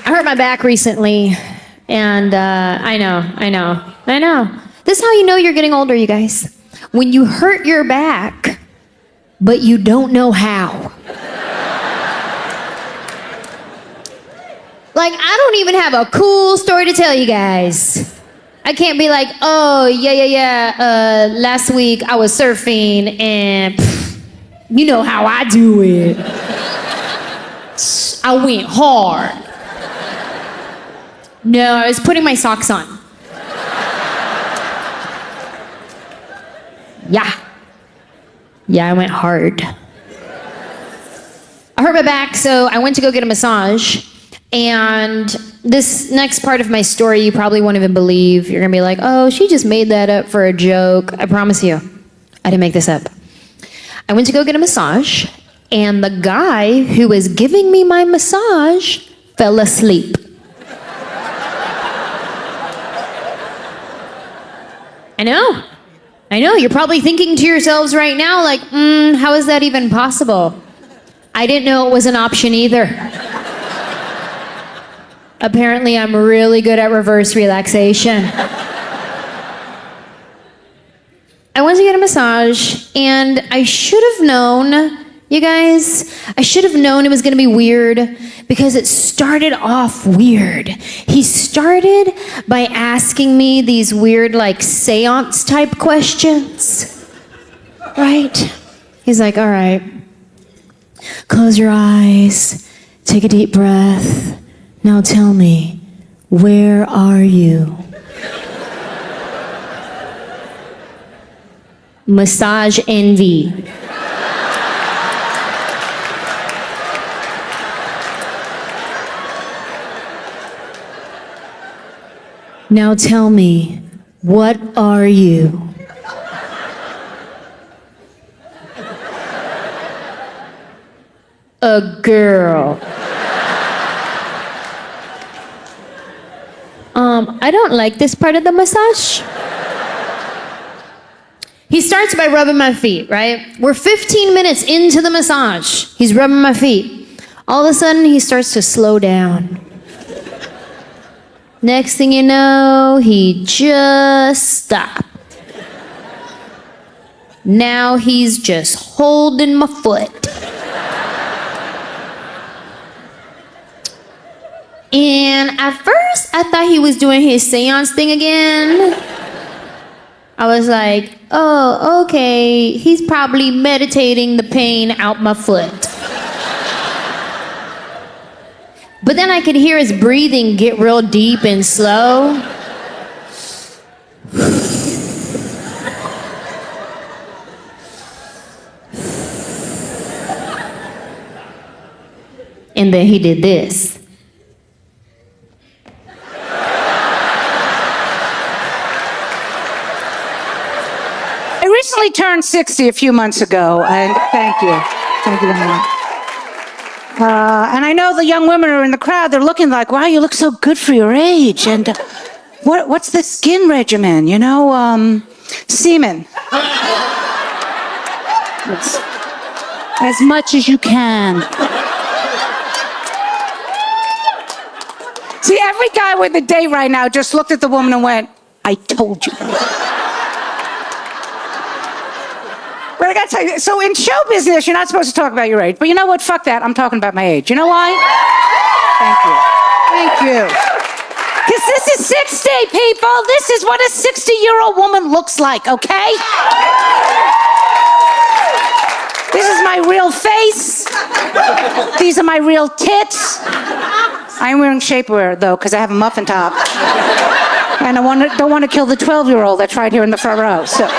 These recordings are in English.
I hurt my back recently, and I know. This is how you know you're getting older, you guys. When you hurt your back, but you don't know how. Like, I don't even have a cool story to tell you guys. I can't be like, oh, yeah. Last week I was surfing and you know how I do it. I went hard. No, I was putting my socks on. Yeah, I went hard. I hurt my back, so I went to go get a massage. And this next part of my story, you probably won't even believe. You're gonna be like, oh, she just made that up for a joke. I promise you, I didn't make this up. I went to go get a massage, and the guy who was giving me my massage fell asleep. I know, you're probably thinking to yourselves right now, like, how is that even possible? I didn't know it was an option either. Apparently, I'm really good at reverse relaxation. I went to get a massage, and I should have known, you guys, it was gonna be weird because it started off weird. He started by asking me these weird, like, seance type questions, right? He's like, all right, close your eyes, take a deep breath. Now tell me, where are you? Massage envy. Now tell me, what are you? A girl. I don't like this part of the massage. He starts by rubbing my feet, right? We're 15 minutes into the massage. He's rubbing my feet. All of a sudden, he starts to slow down. Next thing you know, he just stopped. Now he's just holding my foot. And at first, I thought he was doing his seance thing again. I was like, oh, okay, he's probably meditating the pain out my foot. But then I could hear his breathing get real deep and slow. And then he did this. I recently turned 60 a few months ago, and thank you very much. And I know the young women are in the crowd. They're looking like, wow, you look so good for your age. And what's the skin regimen? You know, semen. Yes. As much as you can. See, every guy with a date right now just looked at the woman and went, I told you. But I gotta tell you, so in show business, you're not supposed to talk about your age. But you know what? Fuck that. I'm talking about my age. You know why? Thank you. Because this is 60, people. This is what a 60-year-old woman looks like, okay? This is my real face. These are my real tits. I'm wearing shapewear, though, because I have a muffin top. And I don't want to kill the 12-year-old that's right here in the front row. So.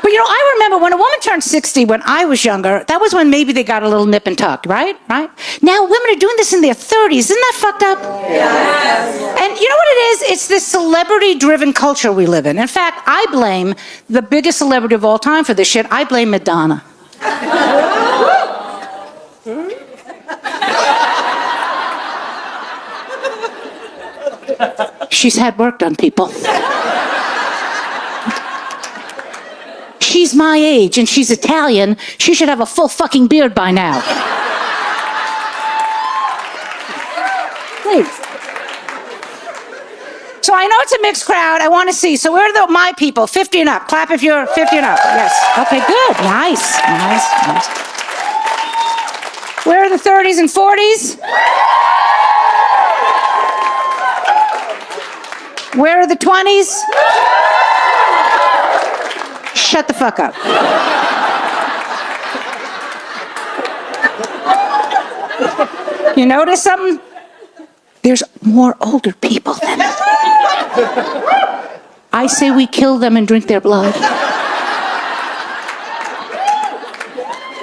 But you know, I remember when a woman turned 60 when I was younger, that was when maybe they got a little nip and tuck, right? Now women are doing this in their 30s. Isn't that fucked up? Yes. And you know what it is? It's this celebrity-driven culture we live in. In fact, I blame the biggest celebrity of all time for this shit. I blame Madonna. She's had work done, people. She's my age and she's Italian. She should have a full fucking beard by now. Please. So I know it's a mixed crowd. I want to see. So where are my people? 50 and up. Clap if you're 50 and up. Yes. Okay, good. Nice. Where are the 30s and 40s? Where are the 20s? Shut the fuck up. You notice something? There's more older people than me. I say we kill them and drink their blood.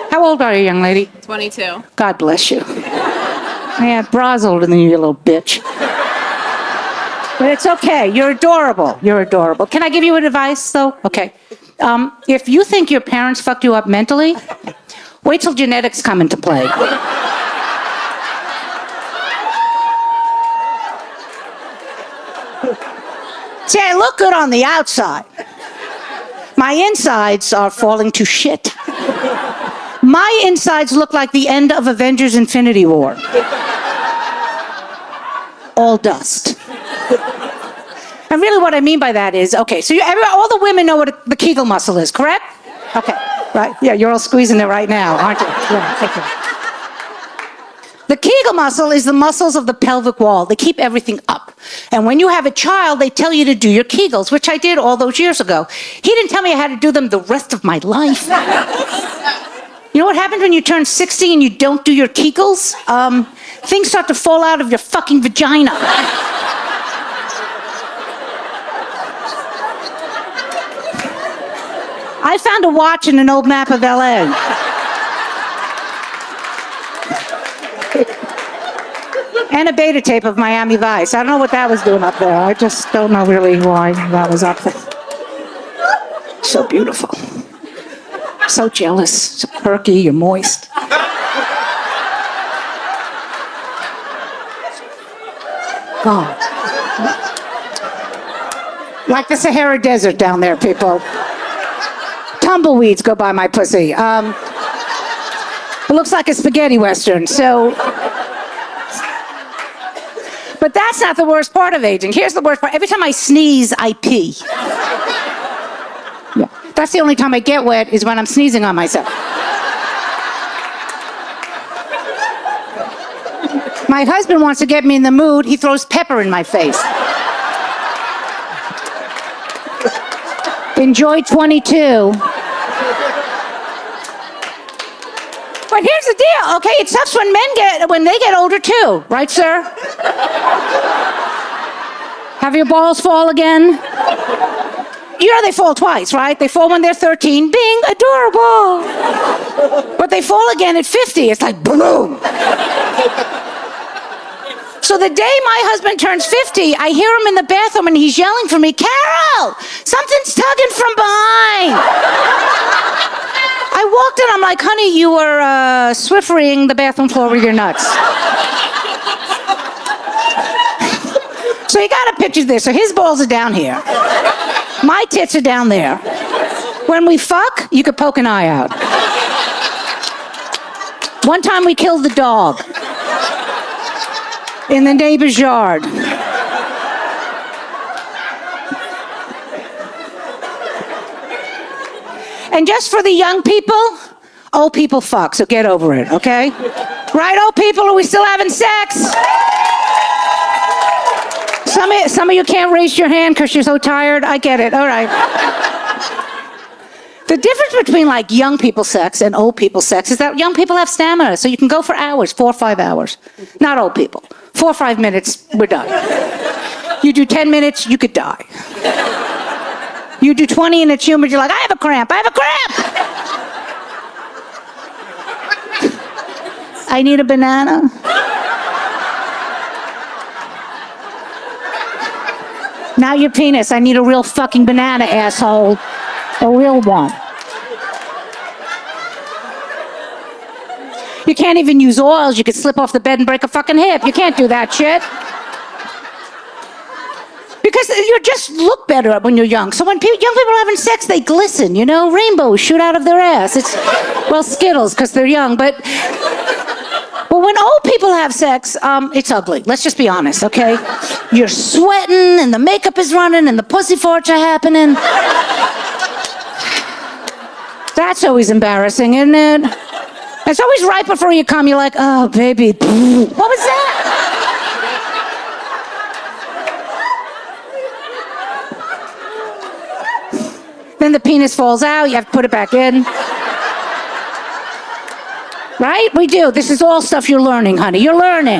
How old are you, young lady? 22. God bless you. Yeah, bra's older than you little bitch. But it's okay. You're adorable. You're adorable. Can I give you advice, though? Okay. If you think your parents fucked you up mentally, wait till genetics come into play. See, I look good on the outside. My insides are falling to shit. My insides look like the end of Avengers Infinity War. All dust. And really what I mean by that is, okay, so all the women know what the Kegel muscle is, correct? Okay, right. Yeah, you're all squeezing it right now, aren't you? Yeah, okay. The Kegel muscle is the muscles of the pelvic wall. They keep everything up. And when you have a child, they tell you to do your Kegels, which I did all those years ago. He didn't tell me I had to do them the rest of my life. You know what happens when you turn 60 and you don't do your Kegels? Things start to fall out of your fucking vagina. I found a watch in an old map of LA. And a beta tape of Miami Vice. I don't know what that was doing up there. I just don't know really why that was up there. So beautiful. So jealous. So perky. You're moist. God. Like the Sahara Desert down there, people. Tumbleweeds go by my pussy. It looks like a spaghetti western. So... But that's not the worst part of aging. Here's the worst part. Every time I sneeze, I pee. Yeah. That's the only time I get wet is when I'm sneezing on myself. My husband wants to get me in the mood. He throws pepper in my face. Enjoy 22. But here's the deal, okay? It sucks when they get older too, right, sir? Have your balls fall again? You know they fall twice, right? They fall when they're 13, bing, adorable. But they fall again at 50, it's like boom. So the day my husband turns 50, I hear him in the bathroom and he's yelling for me, Carol, something's tugging from behind. I walked in, I'm like, honey, you were Swifferying the bathroom floor with your nuts. So you gotta picture this. So his balls are down here. My tits are down there. When we fuck, you could poke an eye out. One time we killed the dog in the neighbor's yard. And just for the young people, old people fuck, so get over it, okay? Right, old people, are we still having sex? Some of you can't raise your hand because you're so tired. I get it, all right. The difference between like young people sex and old people sex is that young people have stamina, so you can go for hours, 4 or 5 hours. Not old people. 4 or 5 minutes, we're done. You do 10 minutes, you could die. You do 20 and it's humid, you're like, I have a cramp. I need a banana. Now your penis, I need a real fucking banana, asshole. A real one. You can't even use oils. You could slip off the bed and break a fucking hip. You can't do that shit. Because you just look better when you're young. So when young people are having sex, they glisten, you know? Rainbows shoot out of their ass. It's, well, Skittles, because they're young, but Well, when old people have sex, it's ugly. Let's just be honest, okay? You're sweating, and the makeup is running, and the pussy farts are happening. That's always embarrassing, isn't it? It's always right before you come, you're like, oh, baby, what was that? Then the penis falls out, you have to put it back in. Right? We do. This is all stuff you're learning, honey. You're learning.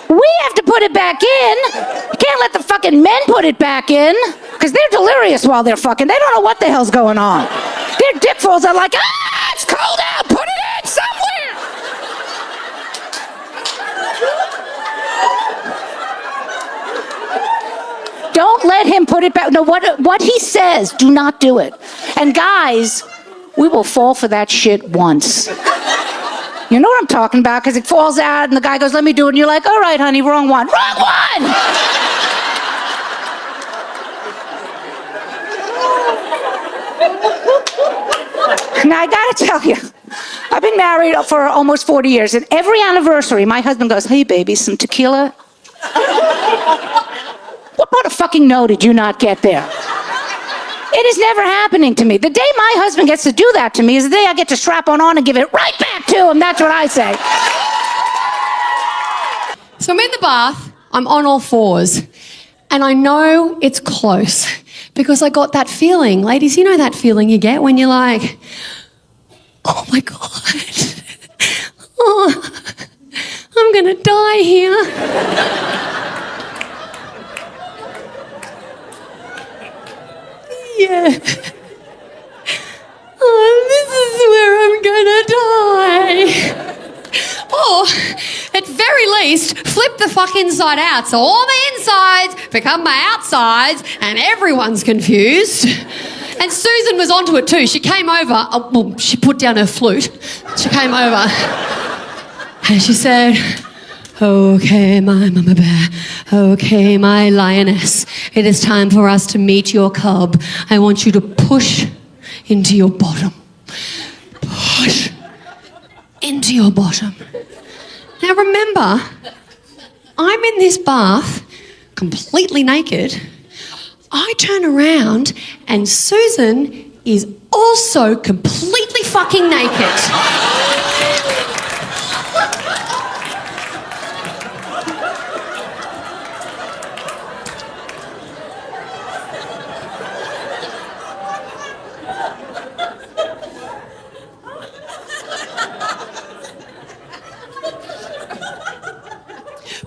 We have to put it back in. You can't let the fucking men put it back in, because they're delirious while they're fucking. They don't know what the hell's going on. Their dick falls out like, it's cold out. Put it in somewhere. Don't let him put it back. No, what he says, do not do it. And guys, we will fall for that shit once. You know what I'm talking about? Because it falls out and the guy goes, let me do it. And you're like, all right, honey, wrong one. Wrong one! Now, I gotta tell you, I've been married for almost 40 years, and every anniversary, my husband goes, hey, baby, some tequila? What part of fucking no did you not get there? It is never happening to me. The day my husband gets to do that to me is the day I get to strap on and give it right back to him. That's what I say. So I'm in the bath, I'm on all fours, and I know it's close because I got that feeling. Ladies, you know that feeling you get when you're like, oh my God, oh, I'm gonna die here. Yeah. Oh, this is where I'm gonna die. Or, at very least, flip the fuck inside out so all the insides become my outsides and everyone's confused. And Susan was onto it too. She came over, well, she put down her flute. She came over and she said, okay, my mama bear. Okay, my lioness. It is time for us to meet your cub. I want you to push into your bottom. Push into your bottom. Now remember, I'm in this bath, completely naked. I turn around and Susan is also completely fucking naked.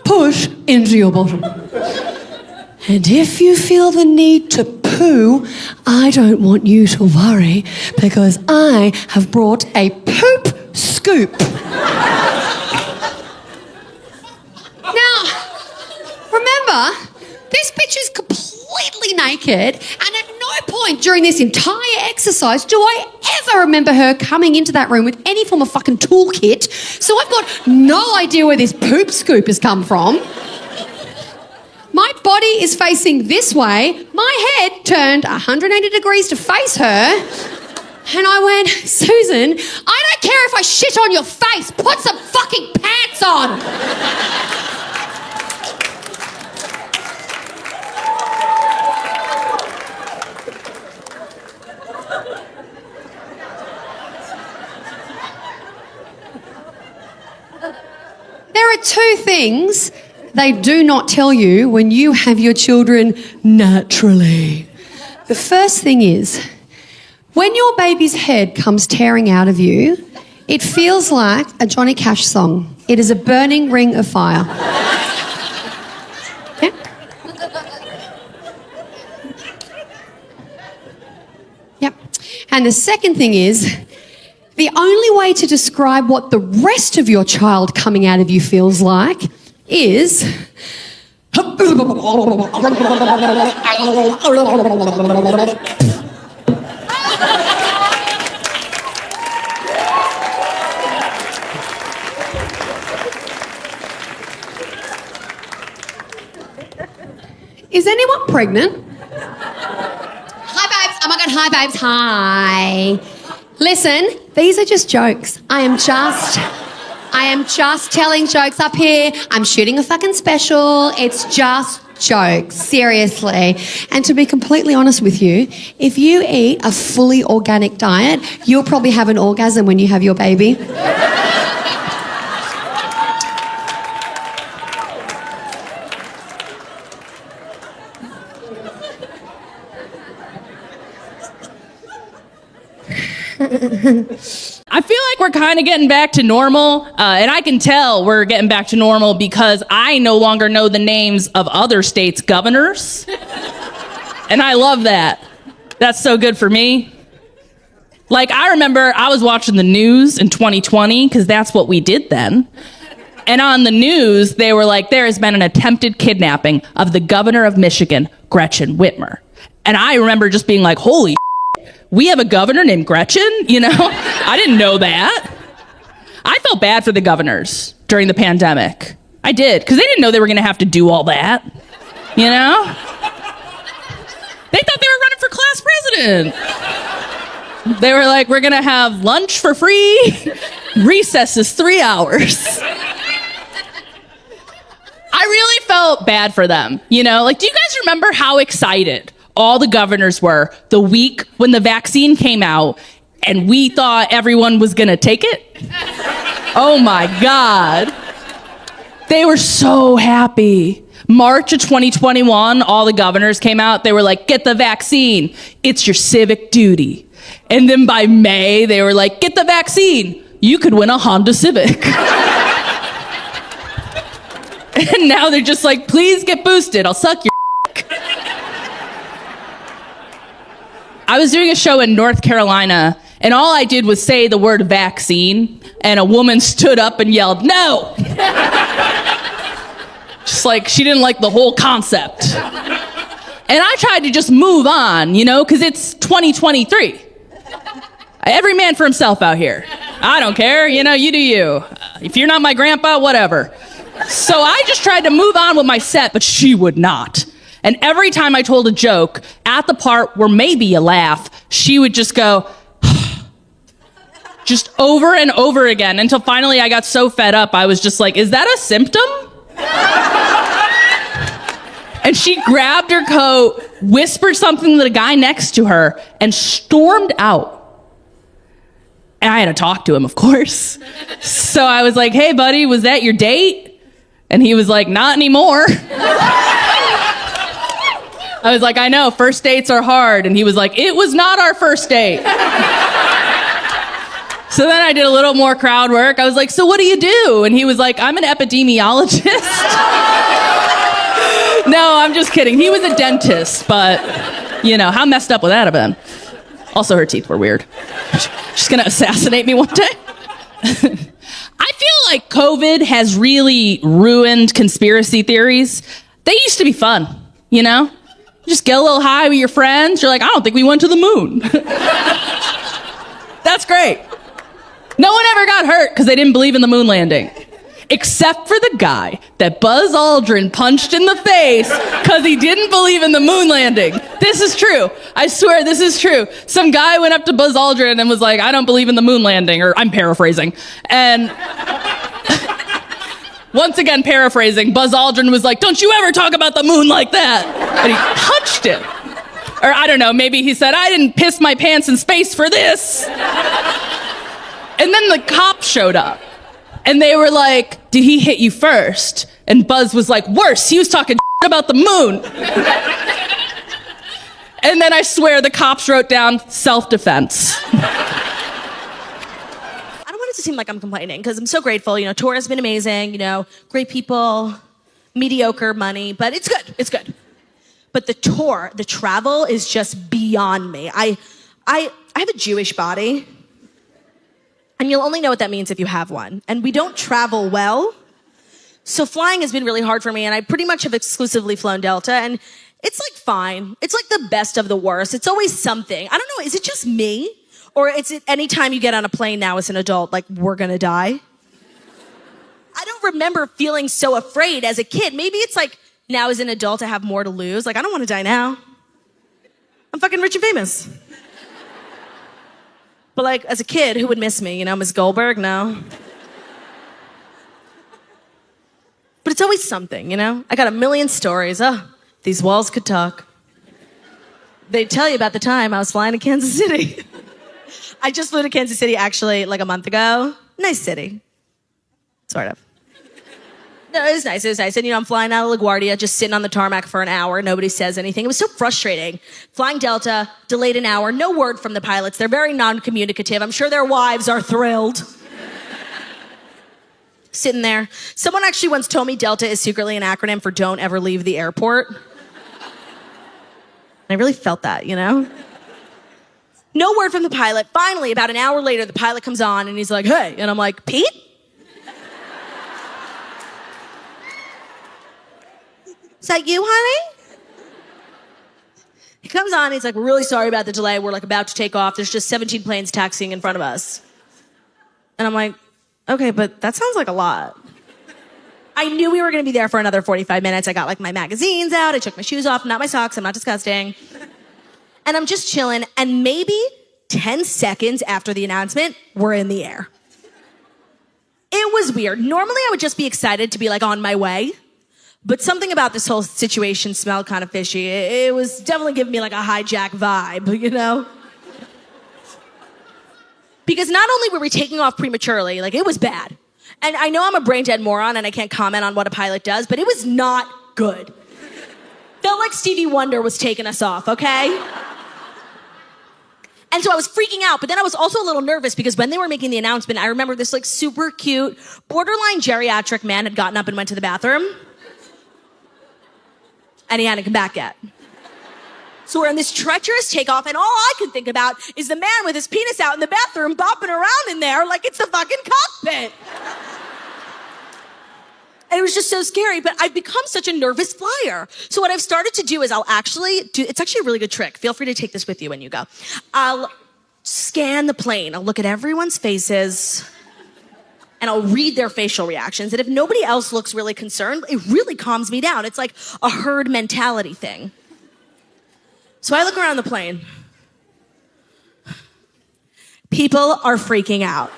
Push into your bottom. And if you feel the need to poo, I don't want you to worry because I have brought a poop scoop. Now, remember, this bitch is completely naked, and at no point during this entire exercise do I ever remember her coming into that room with any form of fucking toolkit, so I've got no idea where this poop scoop has come from. My body is facing this way, my head turned 180 degrees to face her, and I went, Susan, I don't care if I shit on your face, put some fucking pants on. There are two things they do not tell you when you have your children naturally. The first thing is, when your baby's head comes tearing out of you, it feels like a Johnny Cash song. It is a burning ring of fire. Yeah? Yep. And the second thing is, the only way to describe what the rest of your child coming out of you feels like is... Is anyone pregnant? Hi, babes. Oh my God, hi, babes. Hi. Listen, These are just jokes. I am just telling jokes up here. I'm shooting a fucking special. It's just jokes, seriously. And to be completely honest with you, if you eat a fully organic diet, you'll probably have an orgasm when you have your baby. I feel like we're kind of getting back to normal, and I can tell we're getting back to normal because I no longer know the names of other states' governors, and I love that. That's so good for me. Like, I remember I was watching the news in 2020, because that's what we did then, and on the news, they were like, there has been an attempted kidnapping of the governor of Michigan, Gretchen Whitmer. And I remember just being like, holy we have a governor named Gretchen, you know? I didn't know that. I felt bad for the governors during the pandemic. I did, because they didn't know they were going to have to do all that, you know? They thought they were running for class president. They were like, we're going to have lunch for free. Recess is 3 hours. I really felt bad for them, you know? Like, do you guys remember how excited all the governors were the week when the vaccine came out and we thought everyone was gonna take it? Oh my God. They were so happy. March of 2021, all the governors came out. They were like, get the vaccine. It's your civic duty. And then by May, they were like, get the vaccine. You could win a Honda Civic. And now they're just like, please get boosted. I'll suck your I was doing a show in North Carolina, and all I did was say the word vaccine, and a woman stood up and yelled, no! Just like she didn't like the whole concept. And I tried to just move on, you know, because it's 2023. Every man for himself out here. I don't care, you know, you do you. If you're not my grandpa, whatever. So I just tried to move on with my set, but she would not. And every time I told a joke, at the part where maybe you laugh, she would just go, just over and over again, until finally I got so fed up, I was just like, is that a symptom? And she grabbed her coat, whispered something to the guy next to her, and stormed out. And I had to talk to him, of course. So I was like, hey, buddy, was that your date? And he was like, not anymore. I was like, I know, first dates are hard. And he was like, it was not our first date. So then I did a little more crowd work. I was like, so what do you do? And he was like, I'm an epidemiologist. No, I'm just kidding. He was a dentist, but, you know, how messed up would that have been? Also, her teeth were weird. She's gonna assassinate me one day. I feel like COVID has really ruined conspiracy theories. They used to be fun, you know? Just get a little high with your friends. You're like, I don't think we went to the moon. That's great. No one ever got hurt because they didn't believe in the moon landing. Except for the guy that Buzz Aldrin punched in the face because he didn't believe in the moon landing. This is true. I swear this is true. Some guy went up to Buzz Aldrin and was like, I don't believe in the moon landing, or I'm paraphrasing. And once again, paraphrasing, Buzz Aldrin was like, don't you ever talk about the moon like that. And he punched him. Or I don't know, maybe he said, I didn't piss my pants in space for this. And then the cops showed up. And they were like, did he hit you first? And Buzz was like, worse, he was talking about the moon. And then I swear the cops wrote down self-defense. I don't want it to seem like I'm complaining, because I'm so grateful. You know, tour has been amazing, you know, great people, mediocre money, but it's good, it's good. But the tour, the travel is just beyond me. I have a Jewish body. And you'll only know what that means if you have one. And we don't travel well. So flying has been really hard for me, and I pretty much have exclusively flown Delta, and it's like fine. It's like the best of the worst. It's always something. I don't know, is it just me? Or is it any time you get on a plane now as an adult, like, we're gonna die? I don't remember feeling so afraid as a kid. Maybe it's like, now as an adult I have more to lose. Like, I don't wanna die now. I'm fucking rich and famous. But like, as a kid, who would miss me? You know, Miss Goldberg? No. But it's always something, you know? I got a million stories. Oh, these walls could talk. They'd tell you about the time I was flying to Kansas City. I just flew to Kansas City actually like a month ago. Nice city. Sort of. No, it was nice. It was nice. And, you know, I'm flying out of LaGuardia, just sitting on the tarmac for an hour. Nobody says anything. It was so frustrating. Flying Delta, delayed an hour, no word from the pilots. They're very non-communicative. I'm sure their wives are thrilled. Sitting there. Someone actually once told me Delta is secretly an acronym for don't ever leave the airport. And I really felt that, you know? No word from the pilot. Finally, about an hour later, the pilot comes on and he's like, hey. And I'm like, Pete? Is that you, honey? He comes on, he's like, we're really sorry about the delay. We're like about to take off. There's just 17 planes taxiing in front of us. And I'm like, okay, but that sounds like a lot. I knew we were gonna be there for another 45 minutes. I got like my magazines out. I took my shoes off, not my socks. I'm not disgusting. And I'm just chilling. And maybe 10 seconds after the announcement, we're in the air. It was weird. Normally I would just be excited to be like on my way. But something about this whole situation smelled kind of fishy. It was definitely giving me like a hijack vibe, you know? Because not only were we taking off prematurely, like it was bad. And I know I'm a brain dead moron and I can't comment on what a pilot does, but it was not good. Felt like Stevie Wonder was taking us off, okay? And so I was freaking out, but then I was also a little nervous because when they were making the announcement, I remember this like super cute, borderline geriatric man had gotten up and went to the bathroom. And he hadn't come back yet. So we're in this treacherous takeoff, and all I can think about is the man with his penis out in the bathroom bopping around in there like it's the fucking cockpit. And it was just so scary, but I've become such a nervous flyer. So what I've started to do is I'll actually do, it's actually a really good trick. Feel free to take this with you when you go. I'll scan the plane. I'll look at everyone's faces. And I'll read their facial reactions. And if nobody else looks really concerned, it really calms me down. It's like a herd mentality thing. So I look around the plane. People are freaking out.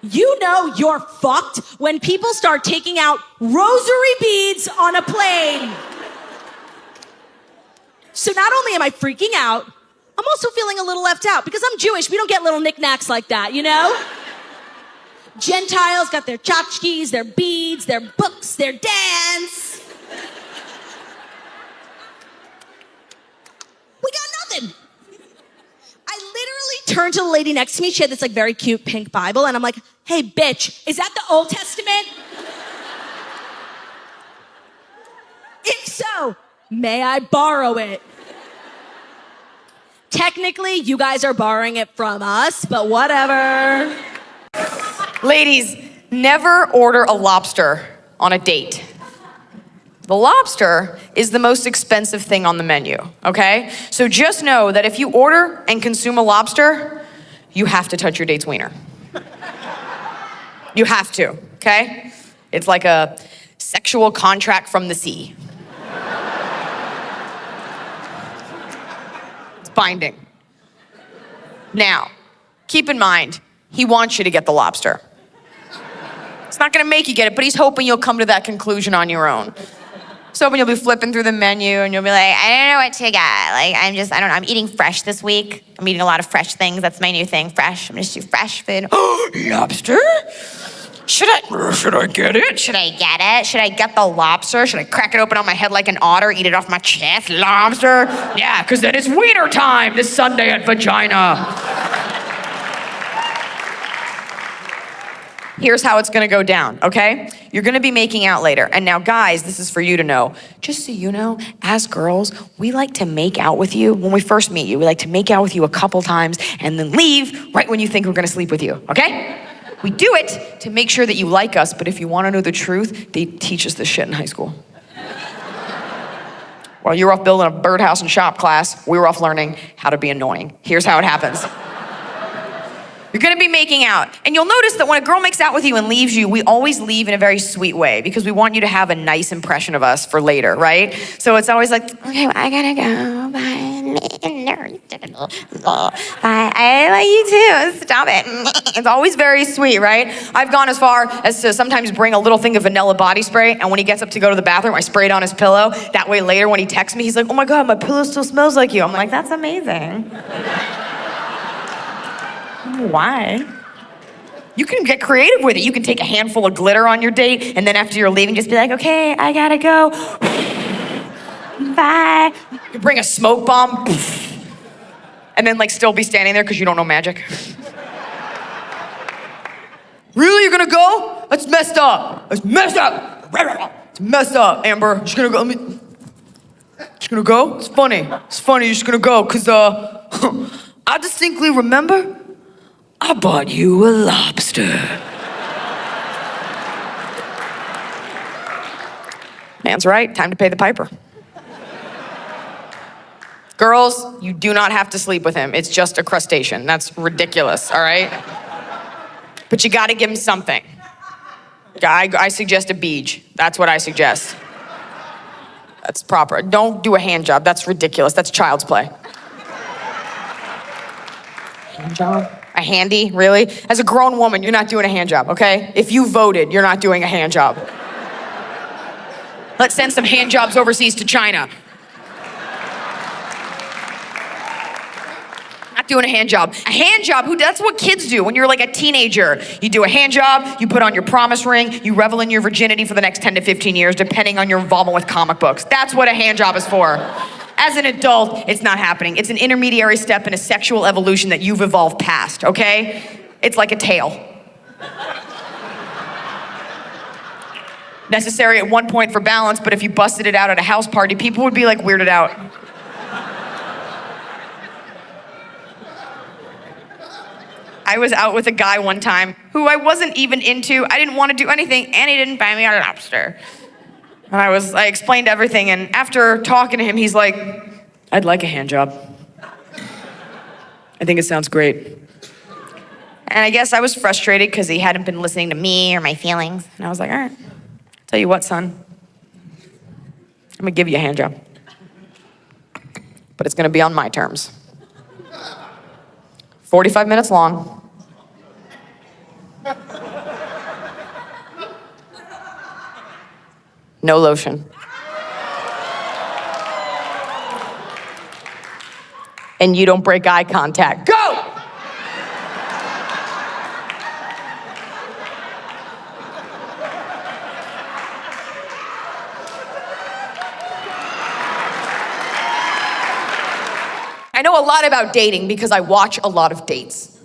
You know you're fucked when people start taking out rosary beads on a plane. So not only am I freaking out, I'm also feeling a little left out because I'm Jewish. We don't get little knickknacks like that, you know? Gentiles got their tchotchkes, their beads, their books, their dance. We got nothing. I literally turned to the lady next to me. She had this like very cute pink Bible. And I'm like, hey, bitch, is that the Old Testament? If so, may I borrow it? Technically, you guys are borrowing it from us, but whatever. Ladies, never order a lobster on a date. The lobster is the most expensive thing on the menu, okay? So just know that if you order and consume a lobster, you have to touch your date's wiener. You have to, okay? It's like a sexual contract from the sea. It's binding. Now, keep in mind, he wants you to get the lobster. It's not gonna make you get it, but he's hoping you'll come to that conclusion on your own. He's hoping you'll be flipping through the menu and you'll be like, I don't know what to get. Like, I don't know, I'm eating fresh this week. I'm eating a lot of fresh things. That's my new thing, fresh. I'm gonna just do fresh food. Oh, lobster? Should I get it? Should I get it? Should I get the lobster? Should I crack it open on my head like an otter, eat it off my chest? Lobster? Yeah, because then it's wiener time this Sunday at Vagina. Here's how it's gonna go down, okay? You're gonna be making out later. And now guys, this is for you to know. Just so you know, as girls, we like to make out with you when we first meet you. We like to make out with you a couple times and then leave right when you think we're gonna sleep with you, okay? We do it to make sure that you like us, but if you wanna know the truth, they teach us this shit in high school. While you were off building a birdhouse and shop class, we were off learning how to be annoying. Here's how it happens. You're gonna be making out. And you'll notice that when a girl makes out with you and leaves you, we always leave in a very sweet way because we want you to have a nice impression of us for later, right? So it's always like, okay, well, I gotta go, bye. I like you too. Stop it. It's always very sweet, right? I've gone as far as to sometimes bring a little thing of vanilla body spray, and when he gets up to go to the bathroom, I spray it on his pillow. That way later when he texts me, he's like, oh my God, my pillow still smells like you. I'm like, that's amazing. Why? You can get creative with it. You can take a handful of glitter on your date, and then after you're leaving, just be like, okay, I gotta go. Bye. You can bring a smoke bomb, and then like still be standing there because you don't know magic. Really, you're gonna go? That's messed up. That's messed up. It's messed up, Amber. Just gonna go. Just gonna go? It's funny. It's funny. You're just gonna go, cause I distinctly remember I bought you a lobster. Man's right. Time to pay the piper. Girls, you do not have to sleep with him. It's just a crustacean. That's ridiculous, all right? But you gotta give him something. I suggest a beach. That's what I suggest. That's proper. Don't do a hand job. That's ridiculous. That's child's play. Hand job? A handy? Really? As a grown woman, you're not doing a hand job, okay? If you voted, you're not doing a hand job. Let's send some hand jobs overseas to China. Not doing a hand job. A hand job, that's what kids do when you're like a teenager. You do a hand job, you put on your promise ring, you revel in your virginity for the next 10 to 15 years, depending on your involvement with comic books. That's what a hand job is for. As an adult, it's not happening. It's an intermediary step in a sexual evolution that you've evolved past, okay? It's like a tail. Necessary at one point for balance, but if you busted it out at a house party, people would be like weirded out. I was out with a guy one time who I wasn't even into. I didn't want to do anything, and he didn't buy me a lobster. And I explained everything, and after talking to him, he's like, I'd like a hand job. I think it sounds great. And I guess I was frustrated because he hadn't been listening to me or my feelings. And I was like, all right, tell you what, son. I'm gonna give you a hand job. But it's gonna be on my terms. 45 minutes long. No lotion. And you don't break eye contact. Go! I know a lot about dating because I watch a lot of dates.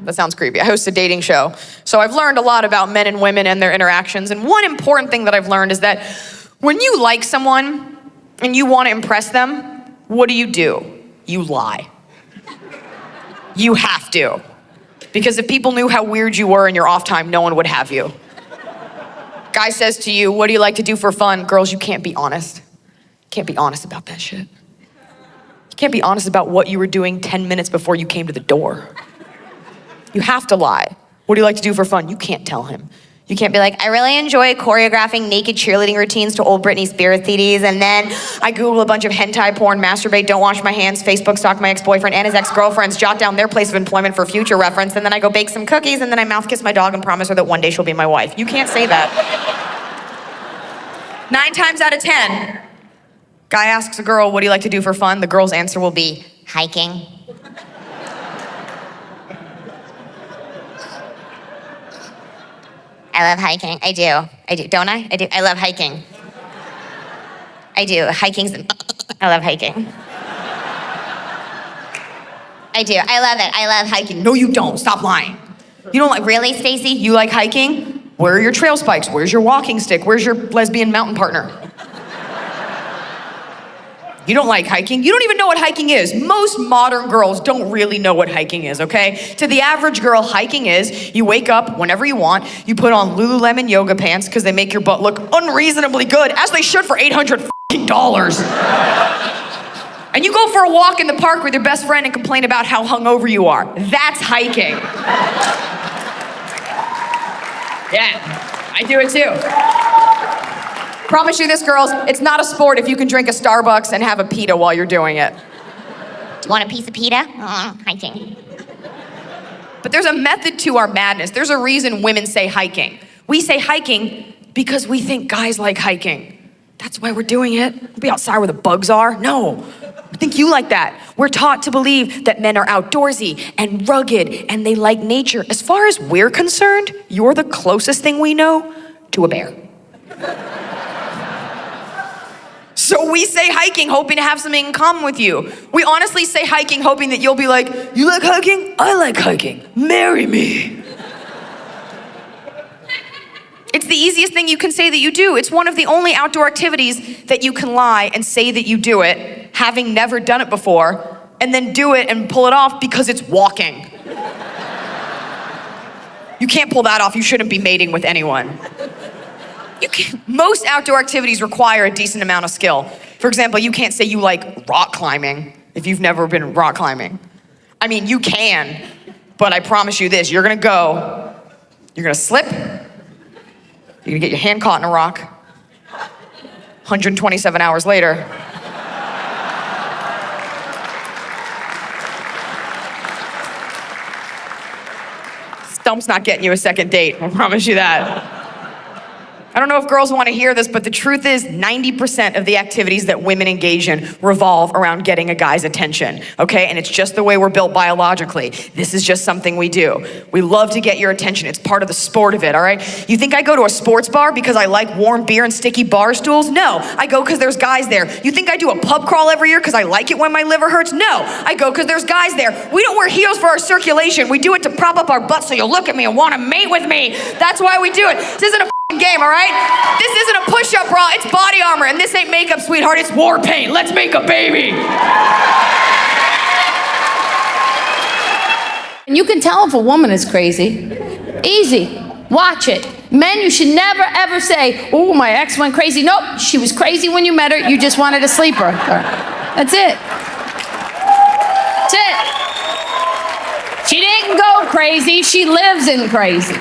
That sounds creepy. I host a dating show. So I've learned a lot about men and women and their interactions. And one important thing that I've learned is that when you like someone and you want to impress them, what do? You lie. You have to. Because if people knew how weird you were in your off time, no one would have you. Guy says to you, what do you like to do for fun? Girls, you can't be honest. Can't be honest about that shit. You can't be honest about what you were doing 10 minutes before you came to the door. You have to lie. What do you like to do for fun? You can't tell him. You can't be like, I really enjoy choreographing naked cheerleading routines to old Britney Spears CDs, and then I Google a bunch of hentai porn, masturbate, don't wash my hands, Facebook stalk my ex-boyfriend and his ex-girlfriends, jot down their place of employment for future reference, and then I go bake some cookies, and then I mouth kiss my dog and promise her that one day she'll be my wife. You can't say that. 9 times out of 10, guy asks a girl, what do you like to do for fun? The girl's answer will be, hiking. I love hiking. I do. Don't I? I do. I love hiking. I do. I love hiking. I do. I love it. I love hiking. No, you don't. Stop lying. You don't like, really, Stacy? You like hiking? Where are your trail spikes? Where's your walking stick? Where's your lesbian mountain partner? You don't like hiking? You don't even know what hiking is. Most modern girls don't really know what hiking is, okay? To the average girl, hiking is you wake up whenever you want, you put on Lululemon yoga pants because they make your butt look unreasonably good, as they should for $800. And you go for a walk in the park with your best friend and complain about how hungover you are. That's hiking. Yeah, I do it too. Promise you this, girls, it's not a sport if you can drink a Starbucks and have a pita while you're doing it. Do you want a piece of pita? Hiking. But there's a method to our madness. There's a reason women say hiking. We say hiking because we think guys like hiking. That's why we're doing it. We'll be outside where the bugs are. No, I think you like that. We're taught to believe that men are outdoorsy and rugged and they like nature. As far as we're concerned, you're the closest thing we know to a bear. So we say hiking hoping to have something in common with you. We honestly say hiking hoping that you'll be like, you like hiking? I like hiking. Marry me. It's the easiest thing you can say that you do. It's one of the only outdoor activities that you can lie and say that you do it, having never done it before, and then do it and pull it off because it's walking. You can't pull that off. You shouldn't be mating with anyone. Most outdoor activities require a decent amount of skill. For example, you can't say you like rock climbing if you've never been rock climbing. I mean, you can, but I promise you this, you're gonna slip, you're gonna get your hand caught in a rock. 127 hours later. Stump's not getting you a second date, I promise you that. I don't know if girls want to hear this, but the truth is 90% of the activities that women engage in revolve around getting a guy's attention, okay? And it's just the way we're built biologically. This is just something we do. We love to get your attention. It's part of the sport of it, all right? You think I go to a sports bar because I like warm beer and sticky bar stools? No, I go because there's guys there. You think I do a pub crawl every year because I like it when my liver hurts? No, I go because there's guys there. We don't wear heels for our circulation. We do it to prop up our butts so you'll look at me and want to mate with me. That's why we do it. This isn't a game, all right? This isn't a push-up bra, it's body armor, and this ain't makeup, sweetheart, it's war paint. Let's make a baby. And you can tell if a woman is crazy. Easy. Watch it. Men, you should never ever say, oh, my ex went crazy. Nope, she was crazy when you met her, you just wanted to sleep her. That's it. That's it. She didn't go crazy, she lives in crazy.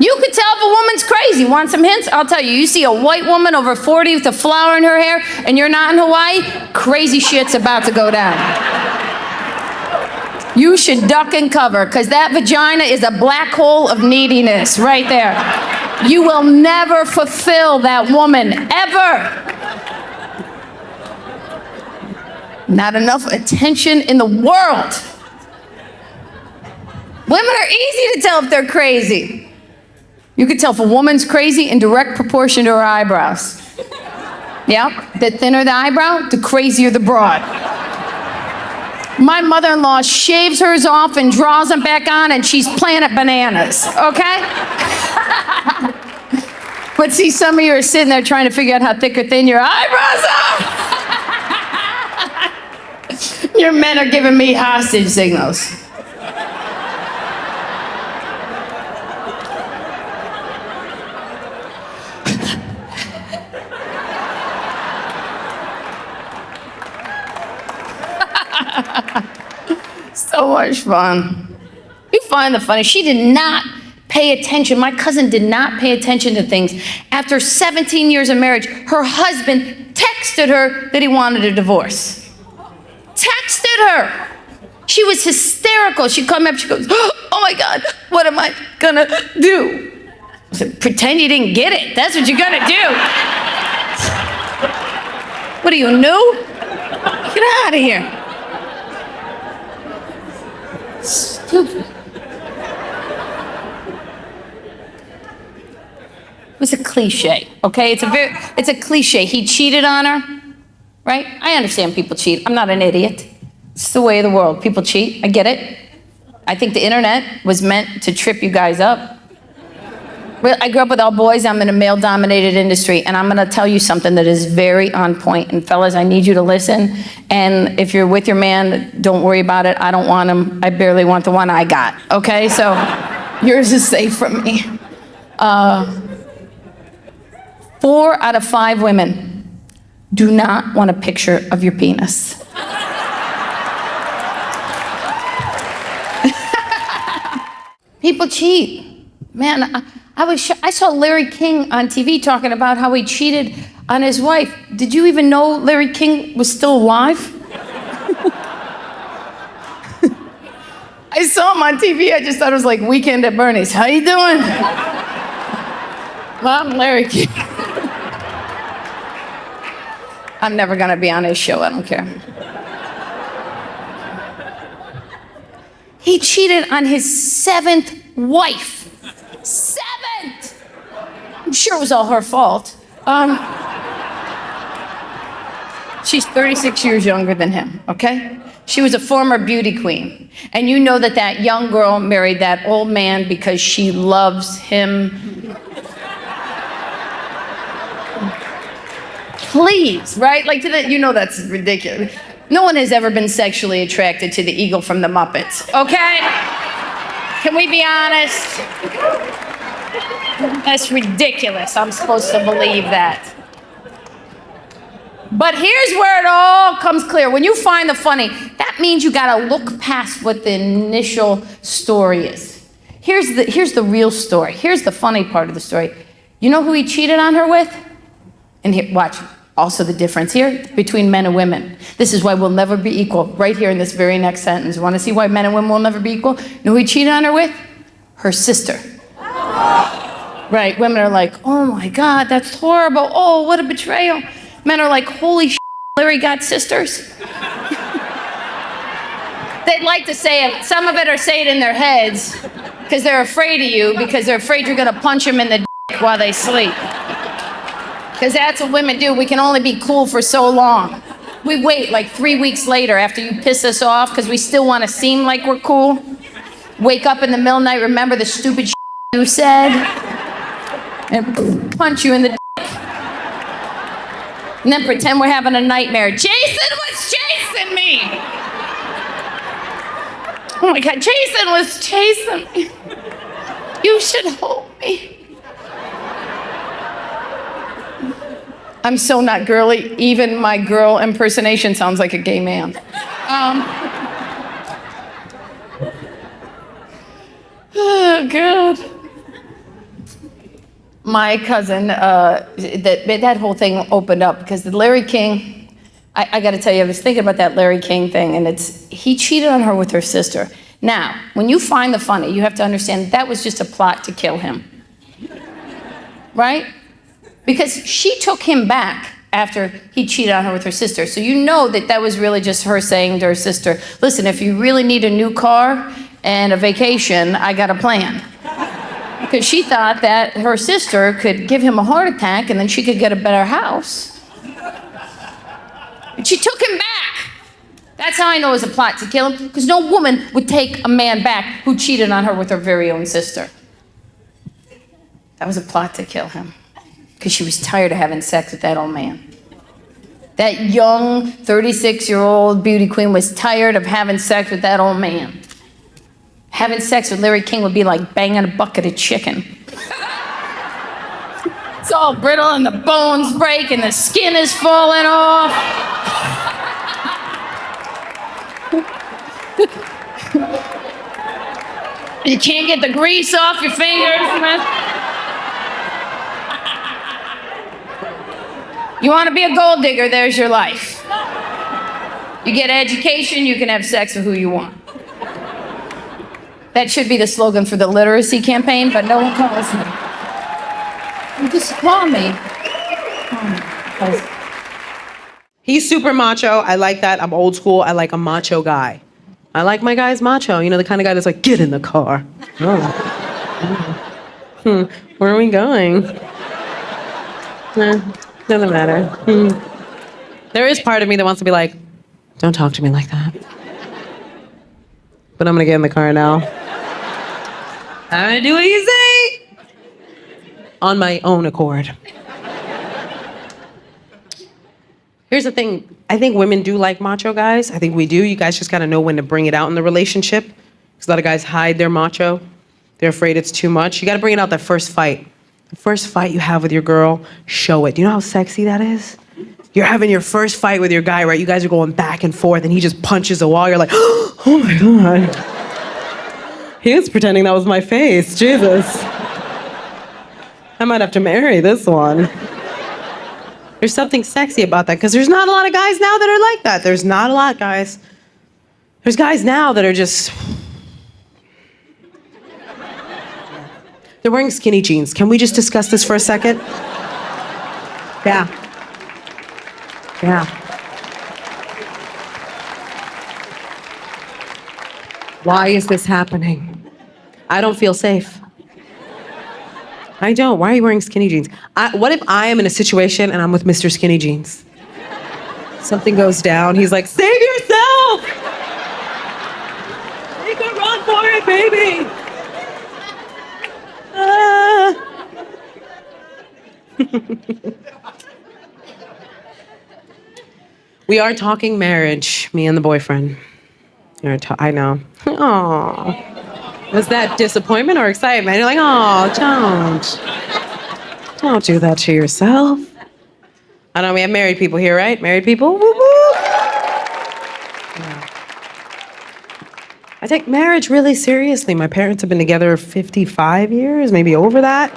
You could tell if a woman's crazy. Want some hints? I'll tell you. You see a white woman over 40 with a flower in her hair and you're not in Hawaii, crazy shit's about to go down. You should duck and cover because that vagina is a black hole of neediness right there. You will never fulfill that woman, ever. Not enough attention in the world. Women are easy to tell if they're crazy. You could tell if a woman's crazy in direct proportion to her eyebrows. Yeah, the thinner the eyebrow, the crazier the broad. My mother-in-law shaves hers off and draws them back on and she's Planet Bananas, okay? But see, some of you are sitting there trying to figure out how thick or thin your eyebrows are. Your men are giving me hostage signals. So much fun. You find the funny. She did not pay attention. My cousin did not pay attention to things. After 17 years of marriage, her husband texted her that he wanted a divorce. Texted her. She was hysterical. She'd come up, she goes, oh my God, what am I gonna do? I said, pretend you didn't get it. That's what you're gonna do. What are you, new? Get out of here. Stupid. It was a cliche, okay? It's a cliche. He cheated on her, right? I understand people cheat. I'm not an idiot. It's the way of the world. People cheat. I get it. I think the internet was meant to trip you guys up. I grew up with all boys. I'm in a male-dominated industry, and I'm going to tell you something that is very on point. And fellas, I need you to listen. And if you're with your man, don't worry about it. I don't want him. I barely want the one I got. Okay, so yours is safe from me. 4 out of 5 women do not want a picture of your penis. People cheat. Man, I saw Larry King on TV talking about how he cheated on his wife. Did you even know Larry King was still alive? I saw him on TV. I just thought it was like Weekend at Bernie's. How you doing? Well, I'm Larry King. I'm never gonna be on his show. I don't care. He cheated on his 7th wife. 7th! I'm sure it was all her fault. She's 36 years younger than him, okay? She was a former beauty queen. And you know that that young girl married that old man because she loves him. Please, right? Like, you know that's ridiculous. No one has ever been sexually attracted to the eagle from the Muppets, okay? Can we be honest? That's ridiculous. I'm supposed to believe that. But here's where it all comes clear. When you find the funny, that means you gotta look past what the initial story is. Here's the real story. Here's the funny part of the story. You know who he cheated on her with? And here, watch. Also the difference here between men and women. This is why we'll never be equal. Right here in this very next sentence. Want to see why men and women will never be equal? You know who he cheated on her with? Her sister. Right, women are like, oh my God, that's horrible. Oh, what a betrayal. Men are like, holy shit, Larry got sisters. They'd like to say it, some of it or say it in their heads because they're afraid of you, because they're afraid you're gonna punch them in the dick while they sleep. Because that's what women do. We can only be cool for so long. We wait like 3 weeks later after you piss us off because we still want to seem like we're cool. Wake up in the middle of the night, remember the stupid shit you said, and punch you in the dick. And then pretend we're having a nightmare. Jason was chasing me. Oh my God, Jason was chasing me. You should hold me. I'm so not girly. Even my girl impersonation sounds like a gay man. Oh, God. My cousin, that whole thing opened up because the Larry King, I got to tell you, I was thinking about that Larry King thing, and he cheated on her with her sister. Now, when you find the funny, you have to understand that was just a plot to kill him. Right? Because she took him back after he cheated on her with her sister. So you know that was really just her saying to her sister, listen, if you really need a new car and a vacation, I got a plan. Because she thought that her sister could give him a heart attack and then she could get a better house. And she took him back. That's how I know it was a plot to kill him, because no woman would take a man back who cheated on her with her very own sister. That was a plot to kill him. Because she was tired of having sex with that old man. That young 36-year-old beauty queen was tired of having sex with that old man. Having sex with Larry King would be like banging a bucket of chicken. It's all brittle and the bones break and the skin is falling off. You can't get the grease off your fingers, man. You want to be a gold digger, there's your life. You get education, you can have sex with who you want. That should be the slogan for the literacy campaign, but no one calls me. Just call me. He's super macho. I like that. I'm old school. I like a macho guy. I like my guys macho. You know, the kind of guy that's like, get in the car. Oh. Where are we going? Doesn't matter. There is part of me that wants to be like, don't talk to me like that. But I'm gonna get in the car now. I'm gonna do what you say. On my own accord. Here's the thing. I think women do like macho guys. I think we do. You guys just gotta know when to bring it out in the relationship. Because a lot of guys hide their macho. They're afraid it's too much. You gotta bring it out that first fight. The first fight you have with your girl, show it. Do you know how sexy that is? You're having your first fight with your guy, right? You guys are going back and forth and he just punches a wall. You're like, oh my God. He was pretending that was my face, Jesus. I might have to marry this one. There's something sexy about that because there's not a lot of guys now that are like that. There's not a lot, guys. There's guys now that are just... They're wearing skinny jeans. Can we just discuss this for a second? Yeah. Yeah. Why is this happening? I don't feel safe. I don't. Why are you wearing skinny jeans? What if I am in a situation and I'm with Mr. Skinny Jeans? Something goes down. He's like, save yourself! Take a run for it, baby! We are talking marriage, me and the boyfriend. I know. Aww. Was that disappointment or excitement? You're like, oh, don't do that to yourself. I know we have married people here, right? Married people? Woo woo. Yeah. I take marriage really seriously. My parents have been together 55 years, maybe over that.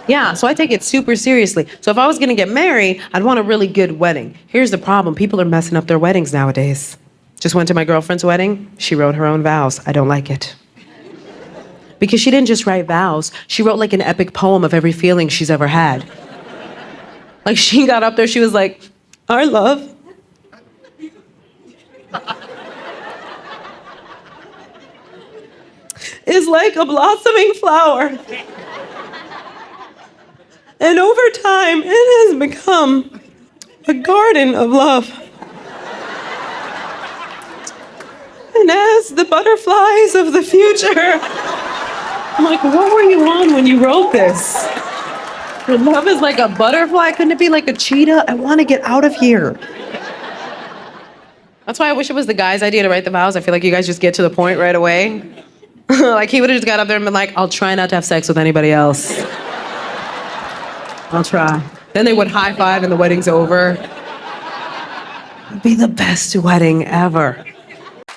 Yeah, so I take it super seriously. So if I was gonna get married, I'd want a really good wedding. Here's the problem, people are messing up their weddings nowadays. Just went to my girlfriend's wedding. She wrote her own vows. I don't like it. Because she didn't just write vows. She wrote like an epic poem of every feeling she's ever had. Like she got up there, she was like, our love. Is like a blossoming flower. And over time, it has become a garden of love. And as the butterflies of the future, I'm like, what were you on when you wrote this? Love is like a butterfly. Couldn't it be like a cheetah? I want to get out of here. That's why I wish it was the guy's idea to write the vows. I feel like you guys just get to the point right away. Like he would have just got up there and been like, I'll try not to have sex with anybody else. I'll try. Then they would high five and the wedding's over. It'd be the best wedding ever.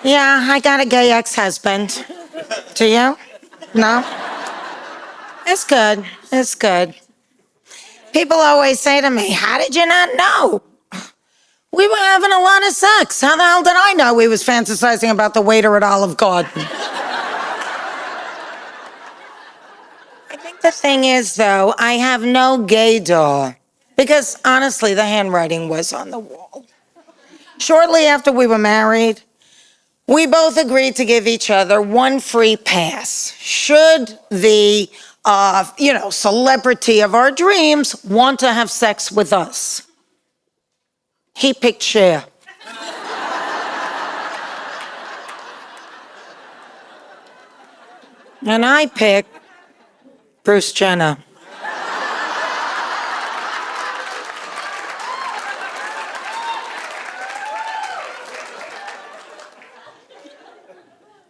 Yeah, I got a gay ex-husband. Do you? No? It's good. It's good. People always say to me, how did you not know? We were having a lot of sex. How the hell did I know he was fantasizing about the waiter at Olive Garden? I think the thing is, though, I have no gaydar. Because, honestly, the handwriting was on the wall. Shortly after we were married, we both agreed to give each other one free pass. Should the, celebrity of our dreams want to have sex with us? He picked Cher. And I picked Bruce Jenner.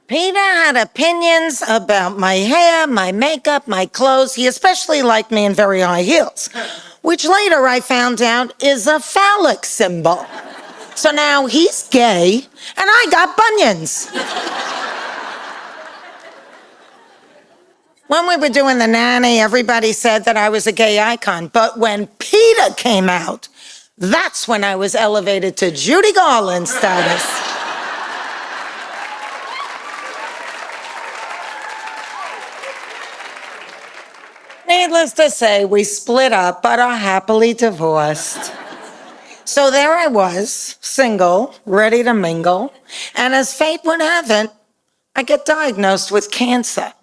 Peter had opinions about my hair, my makeup, my clothes. He especially liked me in very high heels, which later I found out is a phallic symbol. So now he's gay, and I got bunions. When we were doing The Nanny, everybody said that I was a gay icon, but when Peter came out, that's when I was elevated to Judy Garland status. Needless to say, we split up, but are happily divorced. So there I was, single, ready to mingle, and as fate would have it, I get diagnosed with cancer.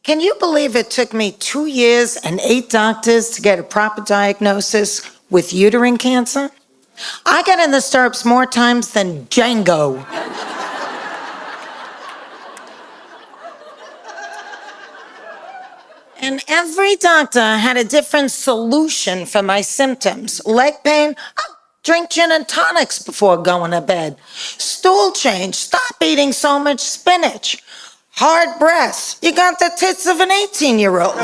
Can you believe it took me 2 years and 8 doctors to get a proper diagnosis with uterine cancer? I got in the stirrups more times than Django. And every doctor had a different solution for my symptoms. Leg pain, drink gin and tonics before going to bed. Stool change, stop eating so much spinach. Hard breasts, you got the tits of an 18-year-old.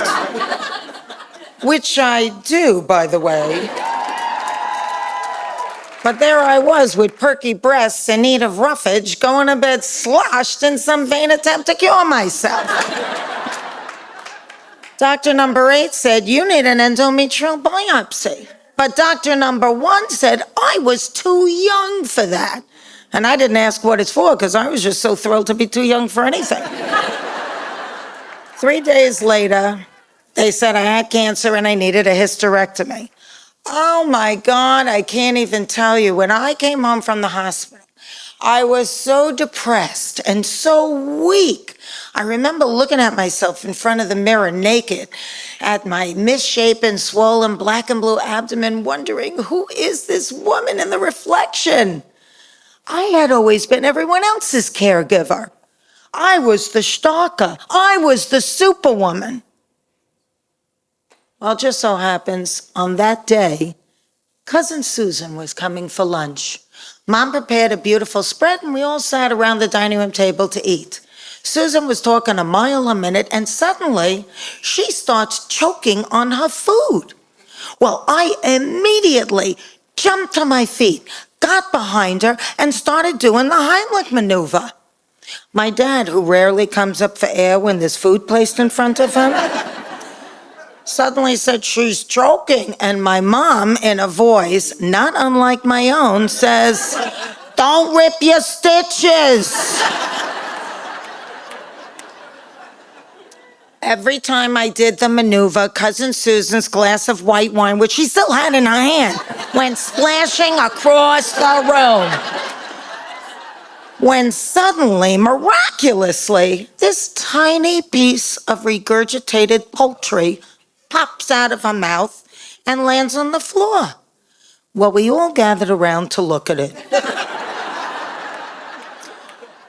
Which I do, by the way. But there I was with perky breasts in need of roughage, going to bed sloshed in some vain attempt to cure myself. Doctor number 8 said, you need an endometrial biopsy. But doctor number 1 said, I was too young for that. And I didn't ask what it's for because I was just so thrilled to be too young for anything. 3 days later, they said I had cancer and I needed a hysterectomy. Oh my God, I can't even tell you. When I came home from the hospital, I was so depressed and so weak. I remember looking at myself in front of the mirror naked at my misshapen, swollen, black and blue abdomen, wondering, who is this woman in the reflection? I had always been everyone else's caregiver. I was the stalker. I was the superwoman. Well, it just so happens on that day, Cousin Susan was coming for lunch. Mom prepared a beautiful spread and we all sat around the dining room table to eat. Susan was talking a mile a minute and suddenly she starts choking on her food. Well, I immediately jumped to my feet, got behind her and started doing the Heimlich maneuver. My dad, who rarely comes up for air when there's food placed in front of him, suddenly said, she's choking. And my mom, in a voice not unlike my own, says, don't rip your stitches. Every time I did the maneuver, Cousin Susan's glass of white wine, which she still had in her hand, went splashing across the room. When suddenly, miraculously, this tiny piece of regurgitated poultry pops out of her mouth and lands on the floor. Well, we all gathered around to look at it.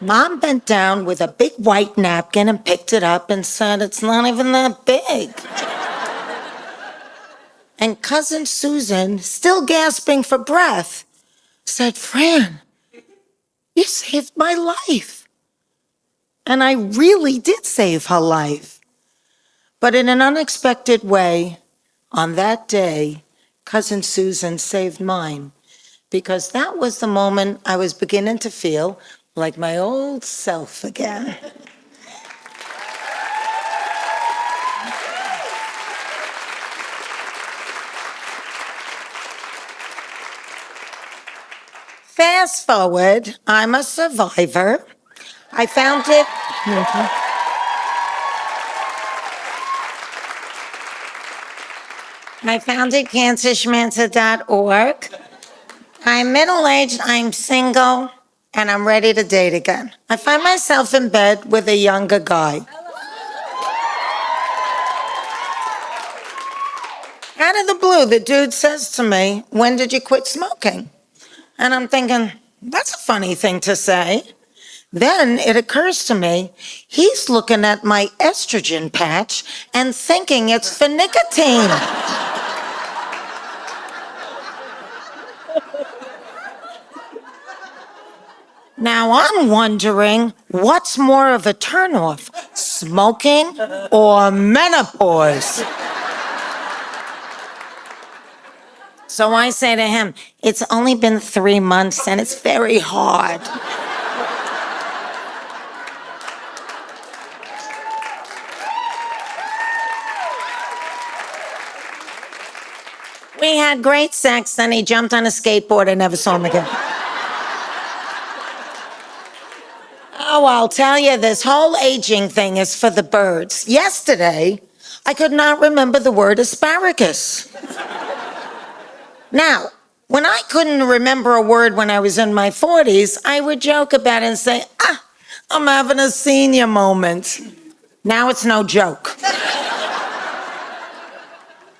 Mom bent down with a big white napkin and picked it up and said, it's not even that big. And Cousin Susan, still gasping for breath, said, Fran, you saved my life. And I really did save her life. But in an unexpected way, on that day, Cousin Susan saved mine. Because that was the moment I was beginning to feel like my old self again. Fast forward, I'm a survivor. I found it. I founded cancerschmancer.org. I'm middle-aged, I'm single, and I'm ready to date again. I find myself in bed with a younger guy. Out of the blue, the dude says to me, when did you quit smoking? And I'm thinking, that's a funny thing to say. Then it occurs to me, he's looking at my estrogen patch and thinking it's for nicotine. Now I'm wondering, what's more of a turnoff, smoking or menopause? So I say to him, it's only been 3 months and it's very hard. We had great sex, then he jumped on a skateboard and never saw him again. Oh, I'll tell you, this whole aging thing is for the birds. Yesterday, I could not remember the word asparagus. Now, when I couldn't remember a word when I was in my 40s, I would joke about it and say, I'm having a senior moment. Now it's no joke.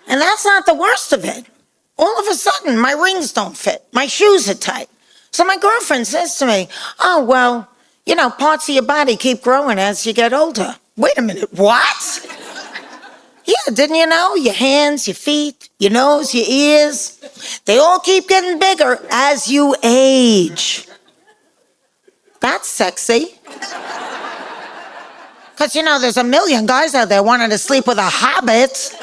And that's not the worst of it. All of a sudden, my rings don't fit. My shoes are tight. So my girlfriend says to me, oh, well, you know, parts of your body keep growing as you get older. Wait a minute, what? Yeah, didn't you know? Your hands, your feet, your nose, your ears, they all keep getting bigger as you age. That's sexy. Because, you know, there's a million guys out there wanting to sleep with a hobbit.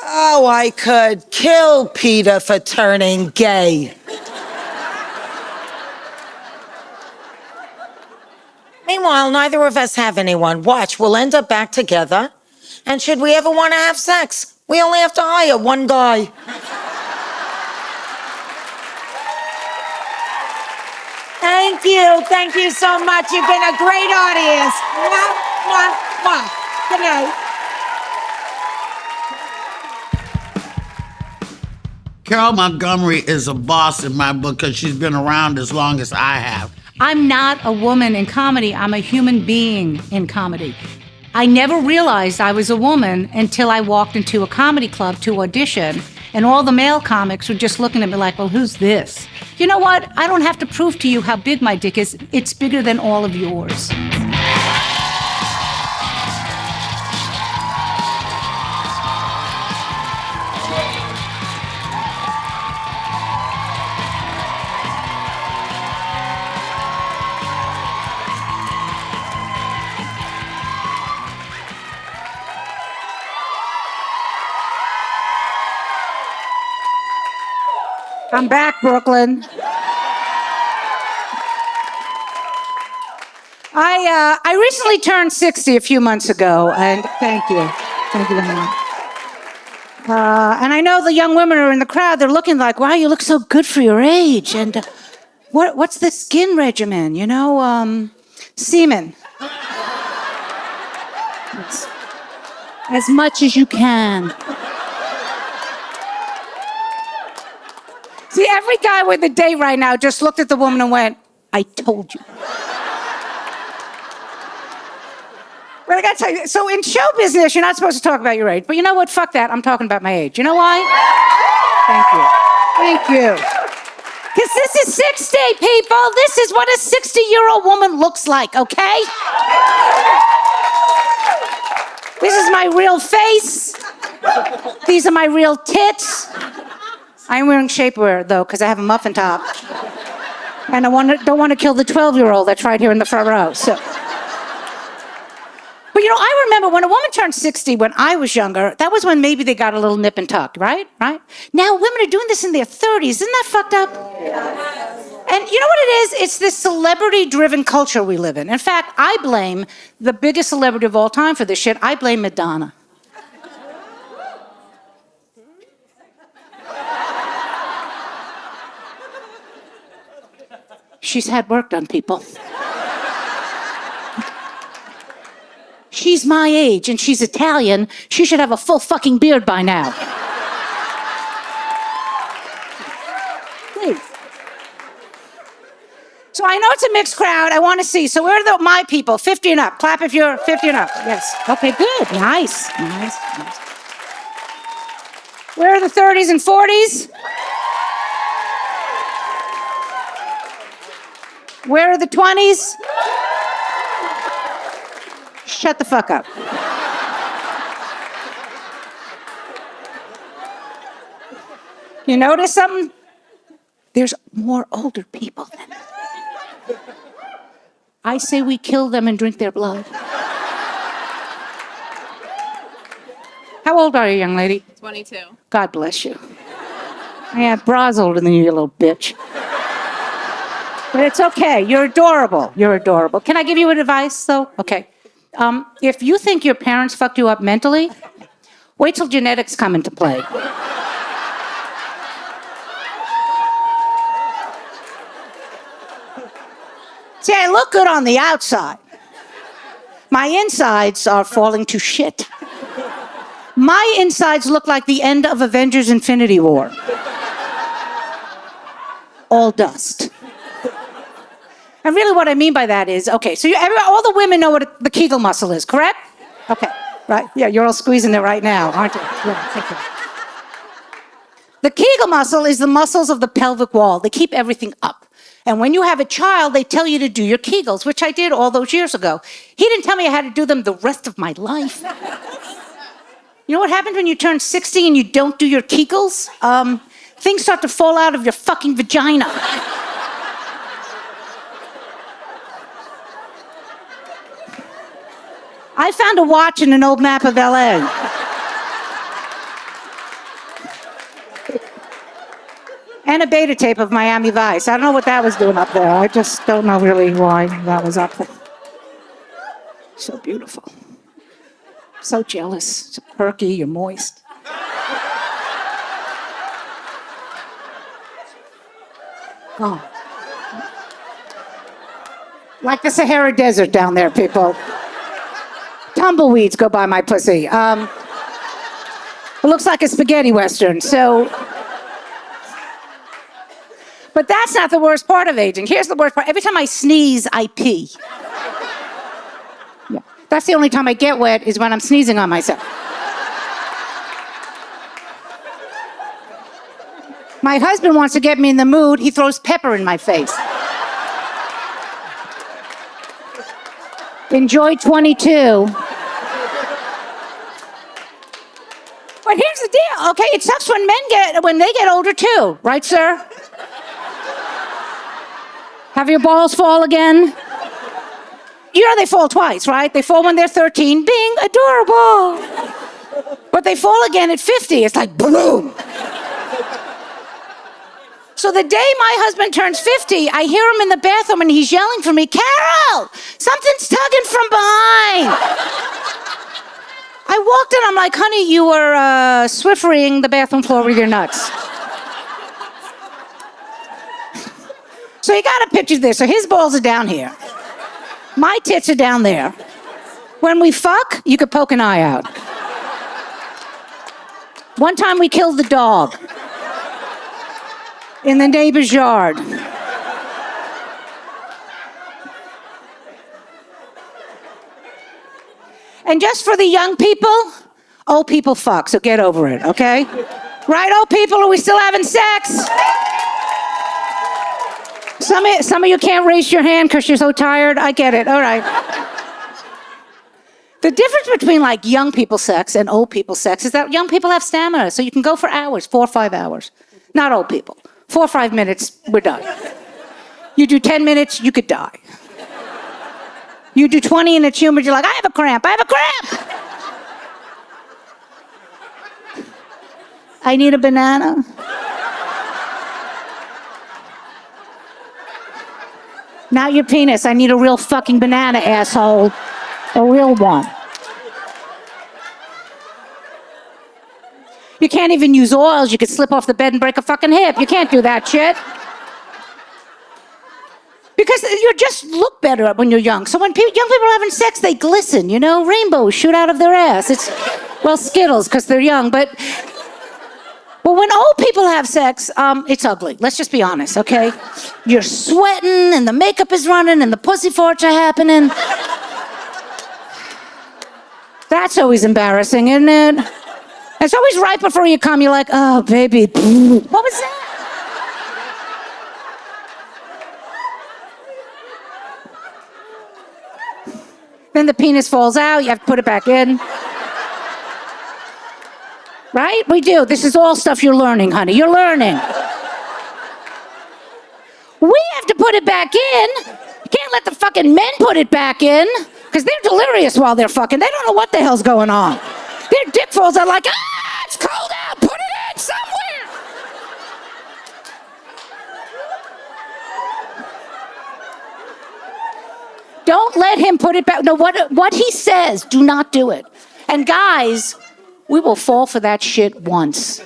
Oh, I could kill Peter for turning gay. Meanwhile, neither of us have anyone. Watch, we'll end up back together. And should we ever want to have sex, we only have to hire one guy. Thank you. Thank you so much. You've been a great audience. Mwah, mwah, mwah. Good night. Carol Montgomery is a boss in my book because she's been around as long as I have. I'm not a woman in comedy. I'm a human being in comedy. I never realized I was a woman until I walked into a comedy club to audition, and all the male comics were just looking at me like, well, who's this? You know what? I don't have to prove to you how big my dick is. It's bigger than all of yours. I'm back, Brooklyn. I recently turned 60 a few months ago, and thank you. Thank you very much. And I know the young women are in the crowd. They're looking like, wow, you look so good for your age. And what's the skin regimen? You know, semen. As much as you can. See, every guy with a date right now just looked at the woman and went, I told you. But I gotta tell you, so in show business, you're not supposed to talk about your age. But you know what? Fuck that. I'm talking about my age. You know why? Thank you. Thank you. Because this is 60, people. This is what a 60-year-old woman looks like, okay? This is my real face. These are my real tits. I'm wearing shapewear, though, because I have a muffin top. And I don't want to kill the 12-year-old that's right here in the front row. So. But, you know, I remember when a woman turned 60 when I was younger, that was when maybe they got a little nip and tuck, right? Now women are doing this in their 30s. Isn't that fucked up? And you know what it is? It's this celebrity-driven culture we live in. In fact, I blame the biggest celebrity of all time for this shit. I blame Madonna. She's had work done, people. She's my age and she's Italian. She should have a full fucking beard by now. Please. So I know it's a mixed crowd. I want to see. So where are my people? 50 and up. Clap if you're 50 and up. Yes. Okay, good. Nice. Where are the 30s and 40s? Where are the 20s? Shut the fuck up. You notice something? There's more older people than us. I say we kill them and drink their blood. How old are you, young lady? 22. God bless you. Yeah, bra's older than you, you little bitch. But it's okay. You're adorable. You're adorable. Can I give you an advice, though? Okay. If you think your parents fucked you up mentally, wait till genetics come into play. See, I look good on the outside. My insides are falling to shit. My insides look like the end of Avengers Infinity War. All dust. And really what I mean by that is, okay, so all the women know what the Kegel muscle is, correct? Okay, right. Yeah, you're all squeezing it right now, aren't you? Yeah, thank you. The Kegel muscle is the muscles of the pelvic wall. They keep everything up. And when you have a child, they tell you to do your Kegels, which I did all those years ago. He didn't tell me I had to do them the rest of my life. You know what happens when you turn 60 and you don't do your Kegels? Things start to fall out of your fucking vagina. I found a watch in an old map of LA. And a beta tape of Miami Vice. I don't know what that was doing up there. I just don't know really why that was up there. So beautiful. So jealous. So perky, you're moist. Oh. Like the Sahara Desert down there, people. Tumbleweeds go by my pussy. It looks like a spaghetti western, so. But that's not the worst part of aging. Here's the worst part. Every time I sneeze, I pee. Yeah. That's the only time I get wet is when I'm sneezing on myself. My husband wants to get me in the mood. He throws pepper in my face. Enjoy 22. But here's the deal, okay? It sucks when they get older too, right, sir? Have your balls fall again? You know they fall twice, right? They fall when they're 13, being adorable. But they fall again at 50. It's like boom. So the day my husband turns 50, I hear him in the bathroom and he's yelling for me, Carol, something's tugging from behind. I walked in, I'm like, honey, you were Swifferying the bathroom floor with your nuts. So you gotta picture this. So his balls are down here. My tits are down there. When we fuck, you could poke an eye out. One time we killed the dog in the neighbor's yard. And just for the young people, old people fuck, so get over it, okay? Right, old people, are we still having sex? Some of you can't raise your hand because you're so tired. I get it, all right. The difference between like young people sex and old people sex is that young people have stamina, so you can go for hours, 4 or 5 hours. Not old people. 4 or 5 minutes, we're done. You do 10 minutes, you could die. You do 20 and it's humid, you're like, I have a cramp. I need a banana. Not your penis, I need a real fucking banana, asshole. A real one. You can't even use oils. You could slip off the bed and break a fucking hip. You can't do that shit. Because you just look better when you're young. So when young people are having sex, they glisten, you know? Rainbows shoot out of their ass. It's, well, Skittles, because they're young. But when old people have sex, it's ugly. Let's just be honest, okay? You're sweating, and the makeup is running, and the pussy farts are happening. That's always embarrassing, isn't it? It's always right before you come, you're like, oh, baby. What was that? Then the penis falls out, you have to put it back in. Right? We do. This is all stuff you're learning, honey. You're learning. We have to put it back in. You can't let the fucking men put it back in, because they're delirious while they're fucking. They don't know what the hell's going on. Their dick falls out like, it's cold out, put it in somewhere. Don't let him put it back. No, what he says, do not do it. And guys, we will fall for that shit once.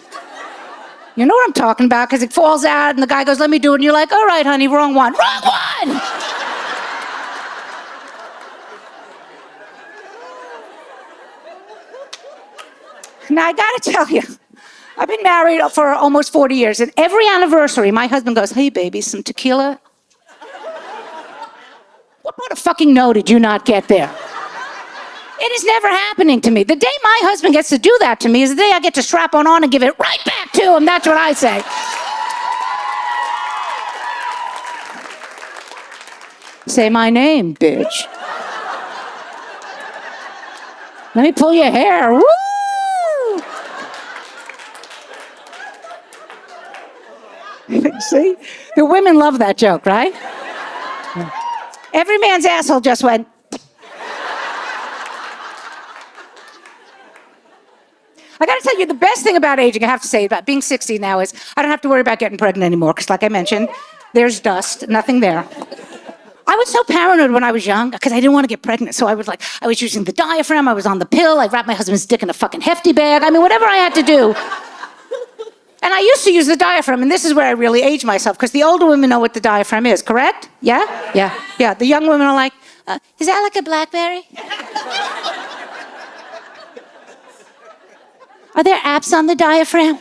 You know what I'm talking about? Because it falls out and the guy goes, let me do it. And you're like, all right, honey, wrong one. Wrong one! Now, I gotta tell you, I've been married for almost 40 years, and every anniversary, my husband goes, hey, baby, some tequila? What part of fucking no did you not get there? It is never happening to me. The day my husband gets to do that to me is the day I get to strap one on and give it right back to him. That's what I say. Say my name, bitch. Let me pull your hair. Woo! See? The women love that joke, right? Every man's asshole just went. I gotta tell you, the best thing about aging, I have to say, about being 60 now is I don't have to worry about getting pregnant anymore, because like I mentioned, there's dust, nothing there. I I was so paranoid when I was young because I didn't want to get pregnant. So I was using the diaphragm. I was on the pill. I wrapped my husband's dick in a fucking hefty bag. I mean, whatever I had to do. And I used to use the diaphragm, and this is where I really aged myself, because the older women know what the diaphragm is, correct? Yeah? Yeah. The young women are like, is that like a BlackBerry? Are there apps on the diaphragm?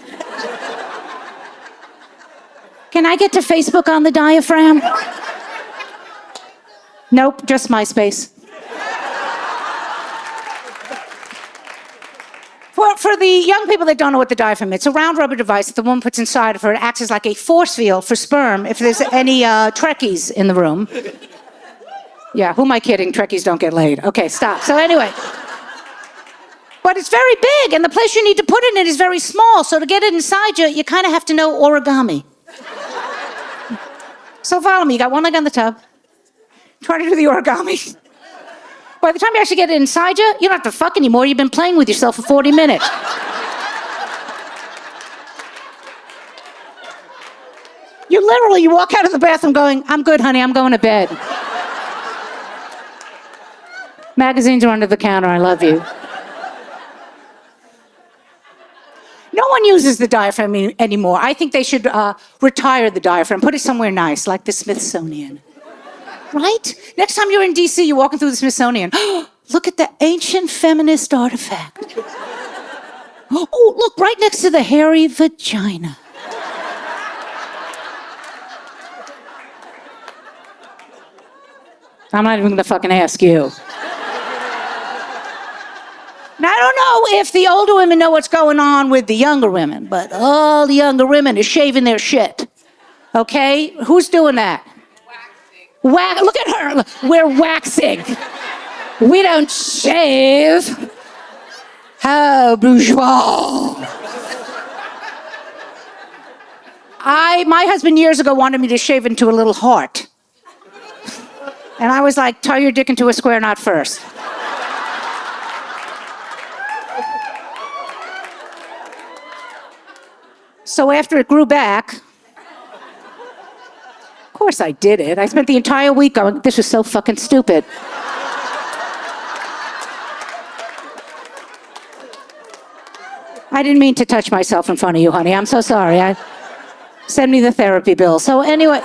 Can I get to Facebook on the diaphragm? Nope, just MySpace. For the young people that don't know what the diaphragm is, it's a round rubber device that the woman puts inside of her. It acts as like a force field for sperm if there's any Trekkies in the room. Yeah, who am I kidding? Trekkies don't get laid. Okay, stop. So anyway. But it's very big, and the place you need to put it in is very small. So to get it inside you, you kind of have to know origami. So follow me. You got one leg on the tub. Try to do the origami. By the time you actually get it inside you, you don't have to fuck anymore. You've been playing with yourself for 40 minutes. You walk out of the bathroom going, I'm good, honey, I'm going to bed. Magazines are under the counter, I love you. No one uses the diaphragm anymore. I think they should retire the diaphragm, put it somewhere nice, like the Smithsonian. Right? Next time you're in DC, you're walking through the Smithsonian. Look at the ancient feminist artifact. Oh, look, right next to the hairy vagina. I'm not even gonna fucking ask you. Now, I don't know if the older women know what's going on with the younger women, but all the younger women are shaving their shit. Okay? Who's doing that? Look at her. We're waxing. We don't shave. How bourgeois. My husband years ago wanted me to shave into a little heart. And I was like, tie your dick into a square knot first. So after it grew back, of course I did it. I spent the entire week going, this was so fucking stupid. I didn't mean to touch myself in front of you, honey. I'm so sorry. Send me the therapy bill. So anyway,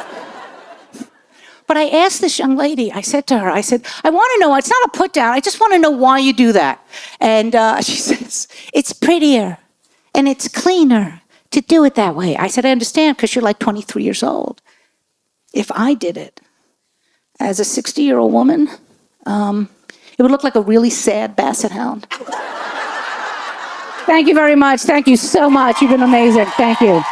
but I asked this young lady, I said to her, I want to know, it's not a put down, I just want to know why you do that. And she says, it's prettier and it's cleaner to do it that way. I said, I understand, because you're like 23 years old. If I did it as a 60-year-old woman, it would look like a really sad basset hound. Thank you very much. Thank you so much. You've been amazing. Thank you.